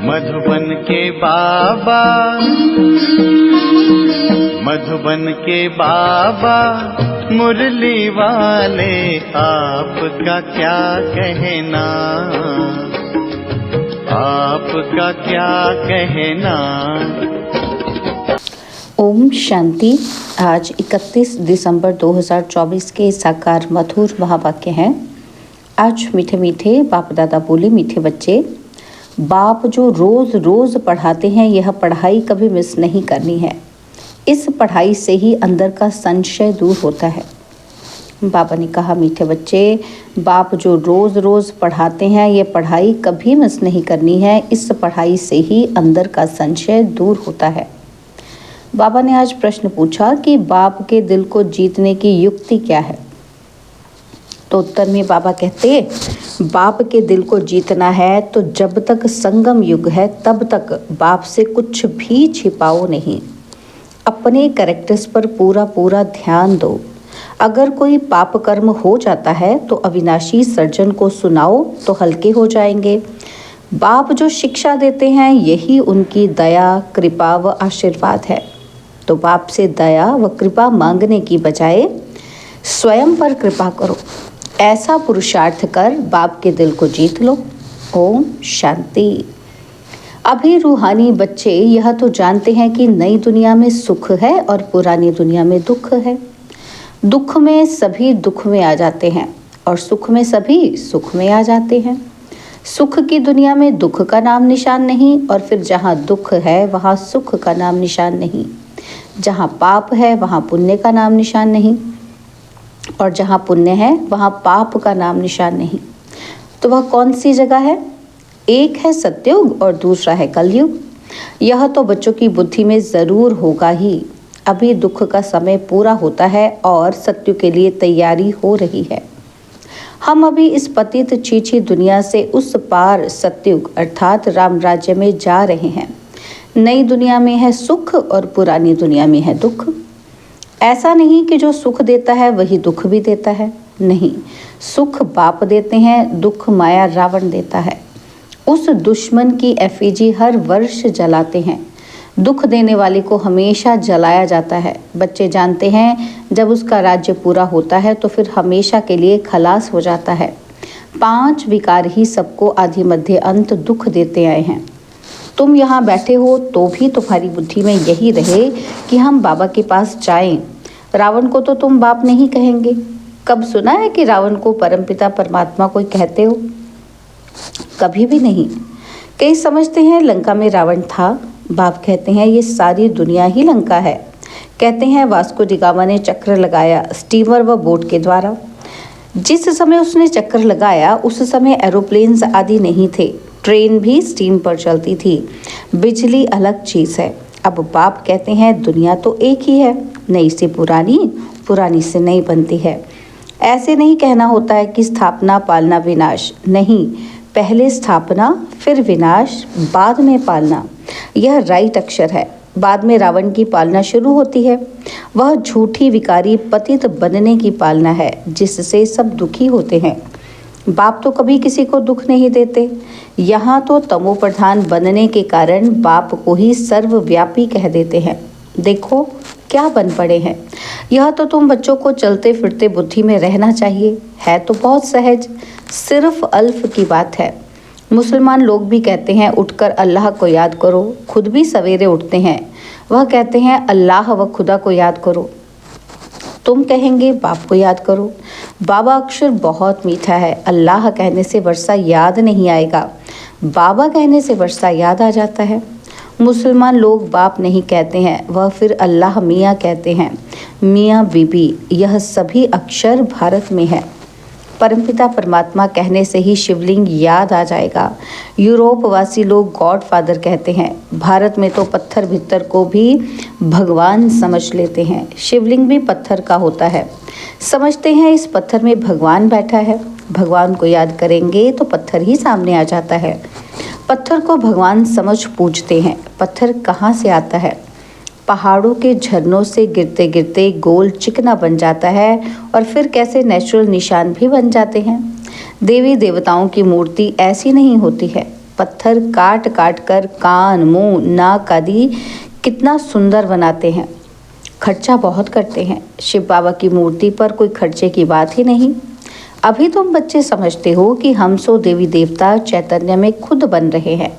मधुबन के बाबा, मधुबन के बाबा मुरली वाले, आपका क्या कहना, आपका क्या कहना। ओम शांति। आज 31 दिसंबर 2024 के साकार मधुर महावाक्य हैं। आज मीठे मीठे बाप दादा बोले, मीठे बच्चे, बाप जो रोज रोज पढ़ाते हैं, यह पढ़ाई कभी मिस नहीं करनी है। इस पढ़ाई से ही अंदर का संशय दूर होता है। बाबा ने कहा, मीठे बच्चे, बाप जो रोज रोज पढ़ाते हैं, यह पढ़ाई कभी मिस नहीं करनी है। इस पढ़ाई से ही अंदर का संशय दूर होता है। बाबा ने आज प्रश्न पूछा कि बाप के दिल को जीतने की युक्ति क्या है। तो उत्तर में बाबा कहते, बाप के दिल को जीतना है तो जब तक संगम युग है तब तक बाप से कुछ भी छिपाओ नहीं। अपने कैरेक्टर्स पर पूरा पूरा ध्यान दो। अगर कोई पाप कर्म हो जाता है तो अविनाशी सर्जन को सुनाओ तो हल्के हो जाएंगे। बाप जो शिक्षा देते हैं यही उनकी दया, कृपा व आशीर्वाद है। तो बाप से दया व कृपा मांगने की बजाय स्वयं पर कृपा करो। ऐसा पुरुषार्थ कर बाप के दिल को जीत लो। ओम शांति। अभी रूहानी बच्चे यह तो जानते हैं कि नई दुनिया में सुख है और पुरानी दुनिया में दुख है। दुख में सभी दुख में आ जाते हैं और सुख में सभी सुख में आ जाते हैं। सुख की दुनिया में दुख का नाम निशान नहीं, और फिर जहाँ दुख है वहाँ सुख का नाम निशान नहीं। जहाँ पाप है वहाँ पुण्य का नाम निशान नहीं, और जहाँ पुण्य है वहाँ पाप का नाम निशान नहीं। तो वह कौन सी जगह है? एक है सत्युग और दूसरा है कलयुग। यह तो बच्चों की बुद्धि में ज़रूर होगा ही। अभी दुख का समय पूरा होता है और सत्युग के लिए तैयारी हो रही है। हम अभी इस पतित छीछी दुनिया से उस पार सत्युग अर्थात राम राज्य में जा रहे हैं। नई दुनिया में है सुख और पुरानी दुनिया में है दुख। ऐसा नहीं कि जो सुख देता है वही दुख भी देता है, नहीं। सुख बाप देते हैं, दुख माया रावण देता है। उस दुश्मन की एफिजी हर वर्ष जलाते हैं। दुख देने वाले को हमेशा जलाया जाता है। बच्चे जानते हैं जब उसका राज्य पूरा होता है तो फिर हमेशा के लिए खलास हो जाता है। 5 विकार ही सबको आदि मध्य अंत दुख देते आए हैं। तुम यहाँ बैठे हो तो भी तुम्हारी बुद्धि में यही रहे कि हम बाबा के पास जाएं। रावण को तो तुम बाप नहीं कहेंगे। कब सुना है कि रावण को परमपिता परमात्मा कोई कहते हो? कभी भी नहीं। कई समझते हैं लंका में रावण था। बाप कहते हैं ये सारी दुनिया ही लंका है। कहते हैं वास्को डी गामा ने चक्र लगाया स्टीमर व बोट के द्वारा। जिस समय उसने चक्कर लगाया उस समय एरोप्लेन्स आदि नहीं थे। ट्रेन भी स्टीम पर चलती थी। बिजली अलग चीज़ है। अब बाप कहते हैं दुनिया तो एक ही है, नई से पुरानी, पुरानी से नई बनती है। ऐसे नहीं कहना होता है कि स्थापना पालना विनाश, नहीं। पहले स्थापना फिर विनाश, बाद में पालना। यह राइट अक्षर है। बाद में रावण की पालना शुरू होती है। वह झूठी विकारी पतित बनने की पालना है जिससे सब दुखी होते हैं। बाप तो कभी किसी को दुख नहीं देते। यहाँ तो तमो प्रधान बनने के कारण बाप को ही सर्वव्यापी कह देते हैं। देखो क्या बन पड़े हैं। यह तो तुम बच्चों को चलते फिरते बुद्धि में रहना चाहिए। है तो बहुत सहज, सिर्फ अल्फ की बात है। मुसलमान लोग भी कहते हैं उठकर अल्लाह को याद करो, खुद भी सवेरे उठते हैं। वह कहते हैं अल्लाह व खुदा को याद करो। तुम कहेंगे बाप को याद करो। बाबा अक्षर बहुत मीठा है। अल्लाह कहने से वर्षा याद नहीं आएगा, बाबा कहने से वर्षा याद आ जाता है। मुसलमान लोग बाप नहीं कहते हैं, वह फिर अल्लाह मियाँ कहते हैं। मियाँ बीबी, यह सभी अक्षर भारत में है। परमपिता परमात्मा कहने से ही शिवलिंग याद आ जाएगा। यूरोप वासी लोग गॉड फादर कहते हैं। भारत में तो पत्थर भित्तर को भी भगवान समझ लेते हैं। शिवलिंग भी पत्थर का होता है। समझते हैं इस पत्थर में भगवान बैठा है। भगवान को याद करेंगे तो पत्थर ही सामने आ जाता है। पत्थर को भगवान समझ पूजते हैं। पत्थर कहाँ से आता है? पहाड़ों के झरनों से गिरते गिरते गोल चिकना बन जाता है और फिर कैसे नेचुरल निशान भी बन जाते हैं। देवी देवताओं की मूर्ति ऐसी नहीं होती है। पत्थर काट काट कर कान, मुंह, नाक आदि कितना सुंदर बनाते हैं। खर्चा बहुत करते हैं। शिव बाबा की मूर्ति पर कोई खर्चे की बात ही नहीं। अभी तुम बच्चे समझते हो कि हम सो देवी देवता चैतन्य में खुद बन रहे हैं।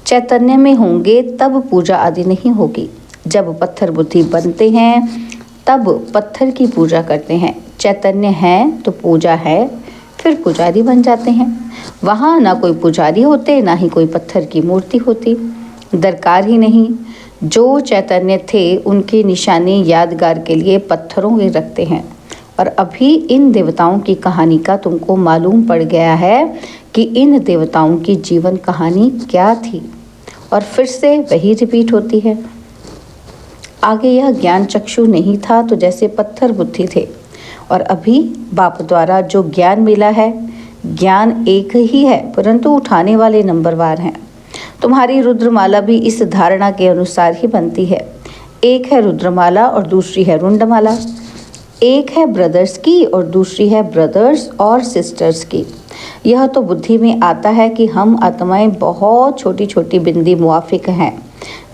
चैतन्य में होंगे तब पूजा आदि नहीं होगी। जब पत्थर बुद्धि बनते हैं तब पत्थर की पूजा करते हैं। चैतन्य है तो पूजा है, फिर पुजारी बन जाते हैं। वहाँ ना कोई पुजारी होते, ना ही कोई पत्थर की मूर्ति होती। दरकार ही नहीं। जो चैतन्य थे उनकी निशानी यादगार के लिए पत्थरों में रखते हैं। और अभी इन देवताओं की कहानी का तुमको मालूम पड़ गया है कि इन देवताओं की जीवन कहानी क्या थी, और फिर से वही रिपीट होती है। आगे यह ज्ञान चक्षु नहीं था तो जैसे पत्थर बुद्धि थे, और अभी बाप द्वारा जो ज्ञान मिला है, ज्ञान एक ही है परंतु उठाने वाले नंबरवार हैं। तुम्हारी रुद्रमाला भी इस धारणा के अनुसार ही बनती है। एक है रुद्रमाला और दूसरी है रुंडमाला। एक है ब्रदर्स की और दूसरी है ब्रदर्स और सिस्टर्स की। यह तो बुद्धि में आता है कि हम आत्माएं बहुत छोटी छोटी बिंदी मुआफिक हैं।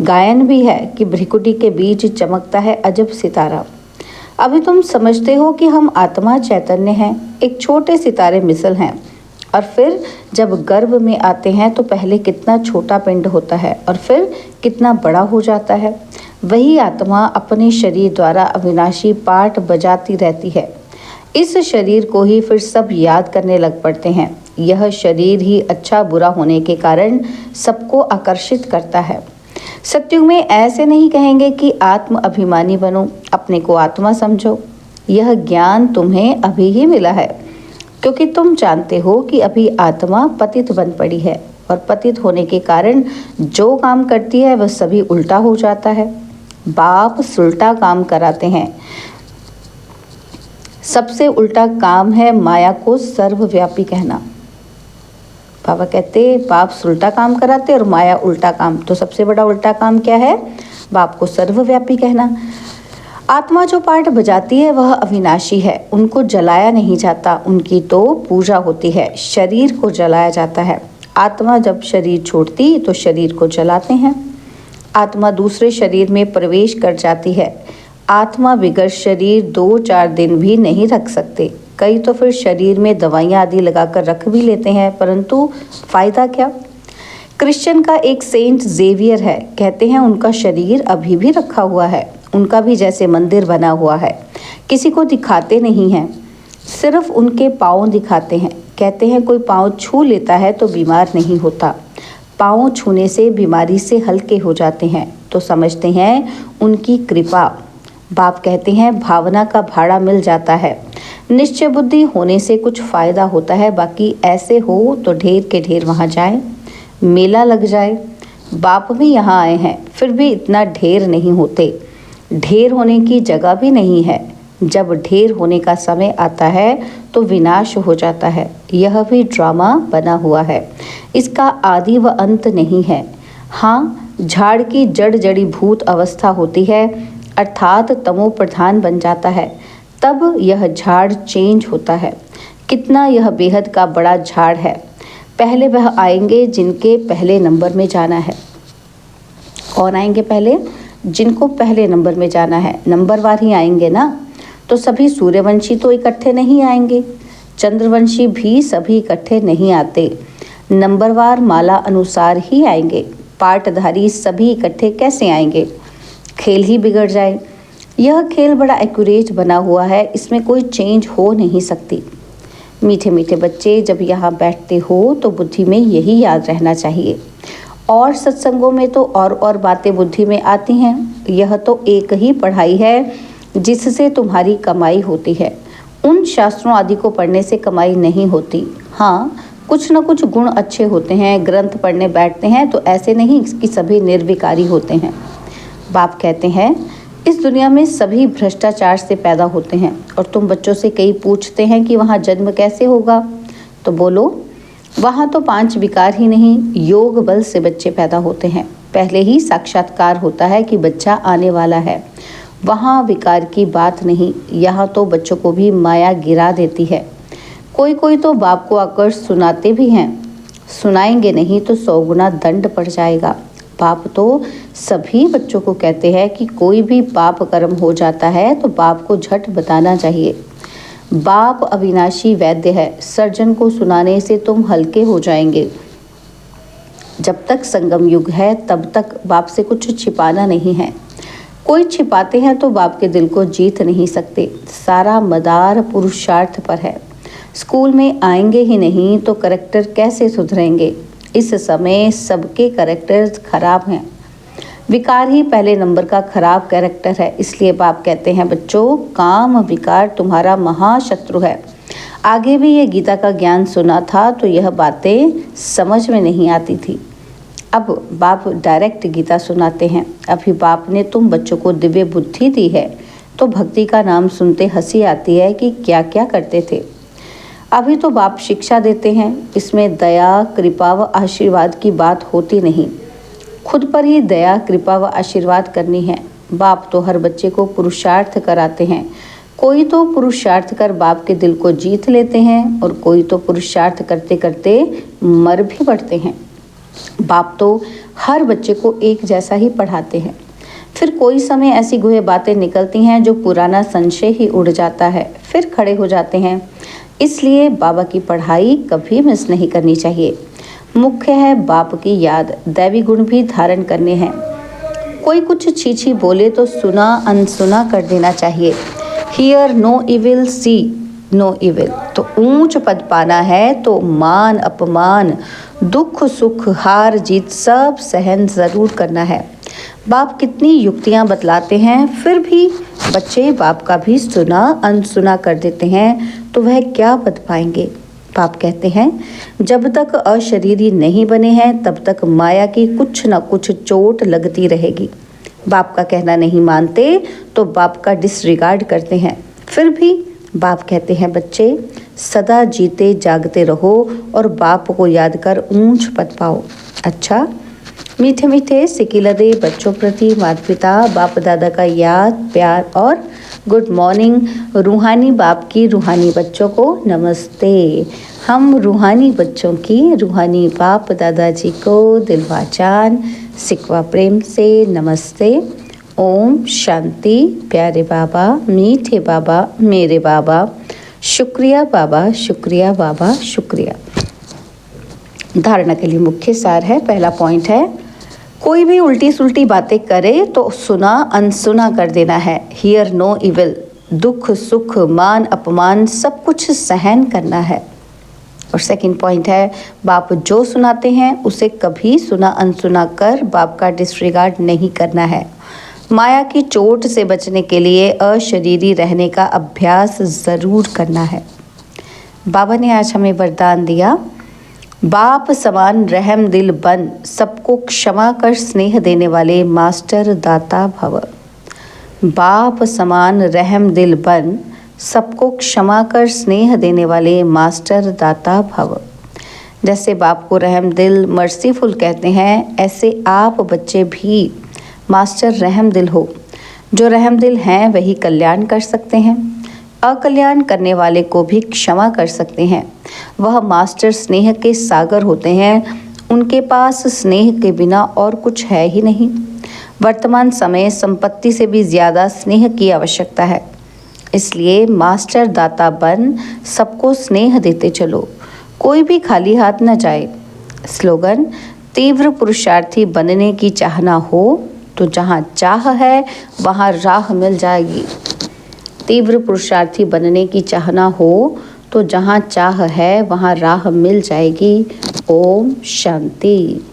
गायन भी है कि भ्रिकुटी के बीच चमकता है अजब सितारा। अभी तुम समझते हो कि हम आत्मा चैतन्य हैं, एक छोटे सितारे मिसल हैं। और फिर जब गर्भ में आते हैं तो पहले कितना छोटा पिंड होता है और फिर कितना बड़ा हो जाता है। वही आत्मा अपने शरीर द्वारा अविनाशी पाठ बजाती रहती है। इस शरीर को ही फिर सब याद करने लग पड़ते हैं। यह शरीर ही अच्छा बुरा होने के कारण सबको आकर्षित करता है। सत्युग में ऐसे नहीं कहेंगे कि आत्म अभिमानी बनो, अपने को आत्मा समझो। यह ज्ञान तुम्हें अभी ही मिला है, क्योंकि तुम जानते हो कि अभी आत्मा पतित बन पड़ी है, और पतित होने के कारण जो काम करती है वह सभी उल्टा हो जाता है। बाप सुलटा काम कराते हैं। सबसे उल्टा काम है माया को सर्वव्यापी कहना। बाबा कहते बाप सुलटा काम कराते और माया उल्टा काम। तो सबसे बड़ा उल्टा काम क्या है? बाप को सर्वव्यापी कहना। आत्मा जो पाठ बजाती है वह अविनाशी है, उनको जलाया नहीं जाता, उनकी तो पूजा होती है। शरीर को जलाया जाता है। आत्मा जब शरीर छोड़ती तो शरीर को जलाते हैं। आत्मा दूसरे शरीर में प्रवेश कर जाती है। आत्मा बिगड़ शरीर 2-4 दिन भी नहीं रख सकते। कई तो फिर शरीर में दवाइयाँ आदि लगाकर रख भी लेते हैं, परंतु फायदा क्या? क्रिश्चियन का एक सेंट जेवियर है, कहते हैं उनका शरीर अभी भी रखा हुआ है। उनका भी जैसे मंदिर बना हुआ है। किसी को दिखाते नहीं हैं, सिर्फ उनके पाँव दिखाते हैं। कहते हैं कोई पाँव छू लेता है तो बीमार नहीं होता। पाँव छूने से बीमारी से हल्के हो जाते हैं, तो समझते हैं उनकी कृपा। बाप कहते हैं भावना का भाड़ा मिल जाता है। निश्चय बुद्धि होने से कुछ फ़ायदा होता है, बाकी ऐसे हो तो ढेर के ढेर वहाँ जाए, मेला लग जाए। बाप भी यहाँ आए हैं, फिर भी इतना ढेर नहीं होते। ढेर होने की जगह भी नहीं है। जब ढेर होने का समय आता है तो विनाश हो जाता है। यह भी ड्रामा बना हुआ है, इसका आदि व अंत नहीं है। हाँ, झाड़ की जड़ जड़ी भूत अवस्था होती है, अर्थात तमो प्रधान बन जाता है, तब यह झाड़ चेंज होता है। कितना यह बेहद का बड़ा झाड़ है। पहले वह आएंगे जिनके पहले नंबर में जाना है। कौन आएंगे पहले? जिनको पहले नंबर में जाना है। नंबरवार ही आएंगे ना, तो सभी सूर्यवंशी तो इकट्ठे नहीं आएंगे, चंद्रवंशी भी सभी इकट्ठे नहीं आते। नंबरवार माला अनुसार ही आएंगे। पाठधारी सभी इकट्ठे कैसे आएंगे? खेल ही बिगड़ जाए। यह खेल बड़ा एक्यूरेट बना हुआ है, इसमें कोई चेंज हो नहीं सकती। मीठे मीठे बच्चे, जब यहाँ बैठते हो तो बुद्धि में यही याद रहना चाहिए। और सत्संगों में तो और बातें बुद्धि में आती हैं। यह तो एक ही पढ़ाई है जिससे तुम्हारी कमाई होती है। उन शास्त्रों आदि को पढ़ने से कमाई नहीं होती। हाँ, कुछ न कुछ गुण अच्छे होते हैं। ग्रंथ पढ़ने बैठते हैं तो ऐसे नहीं कि सभी निर्विकारी होते हैं। बाप कहते हैं इस दुनिया में सभी भ्रष्टाचार से पैदा होते हैं, और तुम बच्चों से कई पूछते हैं कि वहाँ जन्म कैसे होगा, तो बोलो वहाँ तो 5 विकार ही नहीं, योग बल से बच्चे पैदा होते हैं। पहले ही साक्षात्कार होता है कि बच्चा आने वाला है। वहाँ विकार की बात नहीं, यहाँ तो बच्चों को भी माया गिरा देती है। कोई कोई तो बाप को आकर सुनाते भी हैं। सुनाएंगे नहीं तो 100 गुना दंड पड़ जाएगा। बाप तो सभी बच्चों को कहते हैं कि कोई भी पाप कर्म हो जाता है तो बाप को झट बताना चाहिए। बाप अविनाशी वैद्य है, सर्जन को सुनाने से तुम हल्के हो जाएंगे। जब तक संगम युग है तब तक बाप से कुछ छिपाना नहीं है। कोई छिपाते हैं तो बाप के दिल को जीत नहीं सकते। सारा मदार पुरुषार्थ पर है। स्कूल में आएंगे ही नहीं तो करैक्टर कैसे सुधरेंगे। इस समय सबके करैक्टर खराब हैं। विकार ही पहले नंबर का खराब कैरेक्टर है। इसलिए बाप कहते हैं बच्चों, काम विकार तुम्हारा महाशत्रु है। आगे भी ये गीता का ज्ञान सुना था तो यह बातें समझ में नहीं आती थी। अब बाप डायरेक्ट गीता सुनाते हैं। अभी बाप ने तुम बच्चों को दिव्य बुद्धि दी है तो भक्ति का नाम सुनते हंसी आती है कि क्या क्या करते थे। अभी तो बाप शिक्षा देते हैं, इसमें दया कृपा व आशीर्वाद की बात होती नहीं। खुद पर ही दया कृपा व आशीर्वाद करनी है। बाप तो हर बच्चे को पुरुषार्थ कराते हैं। कोई तो पुरुषार्थ कर बाप के दिल को जीत लेते हैं और कोई तो पुरुषार्थ करते करते मर भी पड़ते हैं। बाप तो हर बच्चे को एक जैसा ही पढ़ाते हैं। फिर कोई समय ऐसी गुहे बातें निकलती हैं जो पुराना संशय ही उड़ जाता है, फिर खड़े हो जाते हैं। इसलिए बाबा की पढ़ाई कभी मिस नहीं करनी चाहिए। मुख्य है बाप की याद, दैवी गुण भी धारण करने हैं। कोई कुछ छीछी बोले तो सुना अनसुना कर देना चाहिए। Hear no evil, see no evil. तो ऊंच पद पाना है तो मान अपमान दुख सुख हार जीत सब सहन ज़रूर करना है। बाप कितनी युक्तियां बतलाते हैं, फिर भी बच्चे बाप का भी सुना अनसुना कर देते हैं तो वह क्या बत पाएंगे। बाप कहते हैं जब तक अशरीरी नहीं बने हैं तब तक माया की कुछ न कुछ चोट लगती रहेगी। बाप का कहना नहीं मानते तो बाप का डिसरिगार्ड करते हैं। फिर भी बाप कहते हैं बच्चे सदा जीते जागते रहो और बाप को याद कर ऊंच पद पाओ। अच्छा, मीठे मीठे सिकिलदे बच्चों प्रति माता पिता बाप दादा का याद प्यार और गुड मॉर्निंग। रूहानी बाप की रूहानी बच्चों को नमस्ते। हम रूहानी बच्चों की रूहानी बाप दादाजी को दिलवा जान सिकवा प्रेम से नमस्ते। ओम शांति। प्यारे बाबा, मीठे बाबा, मेरे बाबा, शुक्रिया बाबा, शुक्रिया बाबा, शुक्रिया। धारणा के लिए मुख्य सार है। पहला पॉइंट है, कोई भी उल्टी सुल्टी बातें करे तो सुना अनसुना कर देना है। हियर नो इविल, दुख सुख मान अपमान सब कुछ सहन करना है। और सेकंड पॉइंट है, बाप जो सुनाते हैं उसे कभी सुना अनसुना कर बाप का डिसरिगार्ड नहीं करना है। माया की चोट से बचने के लिए अशरीरी रहने का अभ्यास ज़रूर करना है। बाबा ने आज हमें वरदान दिया, बाप समान रहम दिल बन सबको क्षमा कर स्नेह देने वाले मास्टर दाता भव। बाप समान रहम दिल बन सबको क्षमा कर स्नेह देने वाले मास्टर दाता भव। जैसे बाप को रहम दिल मर्सीफुल कहते हैं, ऐसे आप बच्चे भी मास्टर रहम दिल हो। जो रहम दिल हैं वही कल्याण कर सकते हैं, अकल्याण करने वाले को भी क्षमा कर सकते हैं। वह मास्टर स्नेह के सागर होते हैं। उनके पास स्नेह के बिना और कुछ है ही नहीं। वर्तमान समय संपत्ति से भी ज़्यादा स्नेह की आवश्यकता है। इसलिए मास्टर दाता बन सबको स्नेह देते चलो, कोई भी खाली हाथ न जाए। स्लोगन, तीव्र पुरुषार्थी बनने की चाहना हो तो जहाँ चाह है वहाँ राह मिल जाएगी। तीव्र पुरुषार्थी बनने की चाहना हो तो जहाँ चाह है वहाँ राह मिल जाएगी। ओम शांति।